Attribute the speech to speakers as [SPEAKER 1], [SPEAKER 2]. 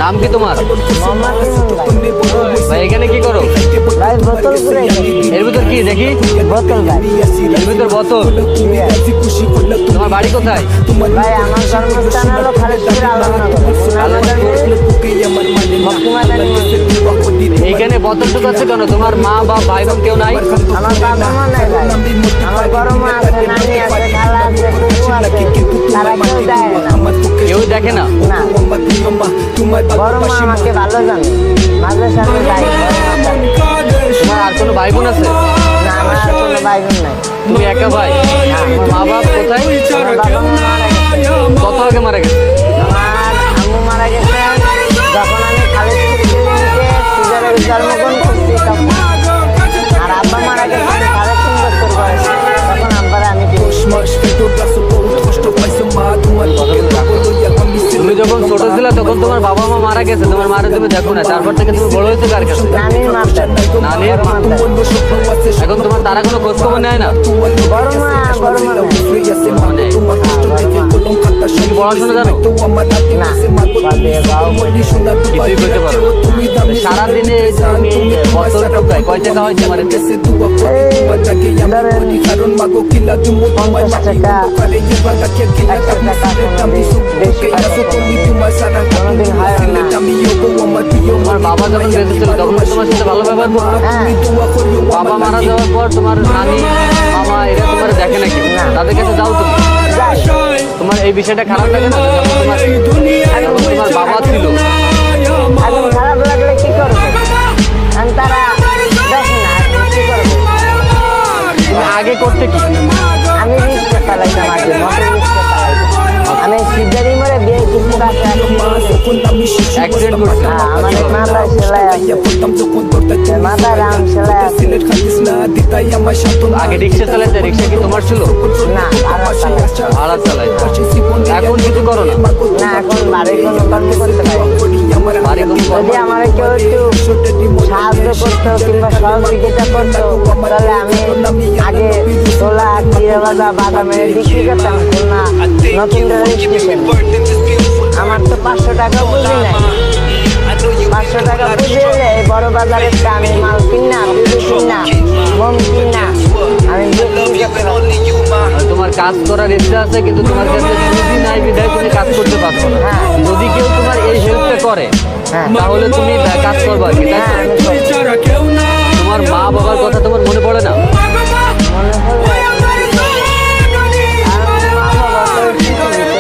[SPEAKER 1] নাম কি তোমার? ভাই এখানে কি করো?
[SPEAKER 2] ভাই বোতল করে
[SPEAKER 1] এর ভিতর কি দেখি?
[SPEAKER 2] বোতল ভাই।
[SPEAKER 1] এর ভিতর বোতল। তোমার বাড়ি কোথায়?
[SPEAKER 2] ভাই আমার জন্মস্থান হলো খালেদপুর আলমনগর।
[SPEAKER 1] এইখানে বোতল ঢুকাচ্ছে কেন? তোমার মা বা ভাই বোন কেউ নাই?
[SPEAKER 2] আমার বাবা মা নাই ভাই, আমার বড় মা আছে, নানি আছে, খালা আছে, ফুফু আছে, তারা কেউ দেয় না।
[SPEAKER 1] কেউ দেখে না?
[SPEAKER 2] না, বড় মা আমাকে ভালো জানে, মাঝে সাথে যাই।
[SPEAKER 1] তোমার আর কোনো ভাই বোন আছে?
[SPEAKER 2] না, আমার আর কোনো ভাই বোন নাই।
[SPEAKER 1] তুমি একা ভাই? মা বাবা কোথায়?
[SPEAKER 2] আমার বাবা মা মারা গেছে।
[SPEAKER 1] কত আগে মারা গেছে?
[SPEAKER 2] আমার আম্মু মারা গেছে যখন আমি খালেদপুর ক্লিনিকে সিজারে জন্মগ্রহণ করছি তখন। আর আব্বা মারা গেছে 3.5 বছর বয়সে, তখন আব্বারে আমি
[SPEAKER 1] তুমি যখন ছোট ছিলে তখন তোমার বাবা মা মারা গেছে, তোমার মারে তুমি দেখো না, তারপর থেকে তুমি বড় হয়েছে কার কাছে?
[SPEAKER 2] নানির মাপটা,
[SPEAKER 1] নানির? এখন তোমার তারা কোনো খোঁজ খবর নেয় না?
[SPEAKER 2] বড় মা
[SPEAKER 1] মানে তুমি পড়াশোনা জানো?
[SPEAKER 2] না, বাদে বাবা
[SPEAKER 1] কিছুই করতে পারো না। সারাদিনে তুমি বছর ঢোকায় কয় টাকা হয় তোমার?
[SPEAKER 2] 50 টাকা 100 টাকা কোনোদিন হয় না।
[SPEAKER 1] তোমার বাবা যখন বেঁচে ছিল তখন কি তোমার সাথে ভালো ব্যবহার করতো? বাবা মারা যাওয়ার পর তোমার নানি মামা এরা তোমার দেখে নাকি? তাদের কাছে যাও তুমি? তোমার এই বিষয়টা খারাপ লাগে না? যখন তোমার বাবা ছিল
[SPEAKER 2] এখন খারাপ লাগলে কি করবো? আমি তারা দেখে না, এখন কি করবো?
[SPEAKER 1] তুমি আগে করতে কি?
[SPEAKER 2] আমি রিক্সা চালাইতাম আগে, মোটর রিক্সা চালাইতাম। আমি সিজারি মরে বিয়ে কিছু রাখে
[SPEAKER 1] অ্যাক্সিডেন্ট করছে?
[SPEAKER 2] আমাদের মাথায় সেলাই আছে, মাথায় রাম সেলাই আছে।
[SPEAKER 1] আগে রিক্সা চালাইতে? রিক্সা কি তোমার ছিল?
[SPEAKER 2] না, ভাড়া চালাই।
[SPEAKER 1] ভাড়া চালাই। এখন কিছু করো না?
[SPEAKER 2] না, এখন বাড়ির কোনো কর্ম করতে পারি না।
[SPEAKER 1] বাড়ি কোনো কর্ম?
[SPEAKER 2] যদি আমার কেউ একটু সাহায্য করতো কিংবা সহযোগিতা করতো তাহলে আমি আগে তোলা জিরে ভাজা বাদামের বিক্রি করতাম না, নতুন রেজিস্ট্রেশন। আমার তো 500 টাকা বুঝি নাই, 500 টাকা বুঝিয়ে এই বড় বাজারের আমি মাল কিনা, বিড়ি কিনা, মোম কিনা আমি বিক্রি করতে পারি।
[SPEAKER 1] তোমার কাজ করার ইচ্ছা আছে কিন্তু তোমার কাছে পুঁজি নাই বিধায় তুমি কাজ করতে পারছো না।
[SPEAKER 2] হ্যাঁ।
[SPEAKER 1] যদি কেউ তোমার এই হেল্পটা করে
[SPEAKER 2] হ্যাঁ।
[SPEAKER 1] তাহলে তুমি কাজ করবা কি? তাই তো?
[SPEAKER 2] হ্যাঁ, আমি করবো।
[SPEAKER 1] তোমার মা বাবার কথা তোমার মনে পড়ে না?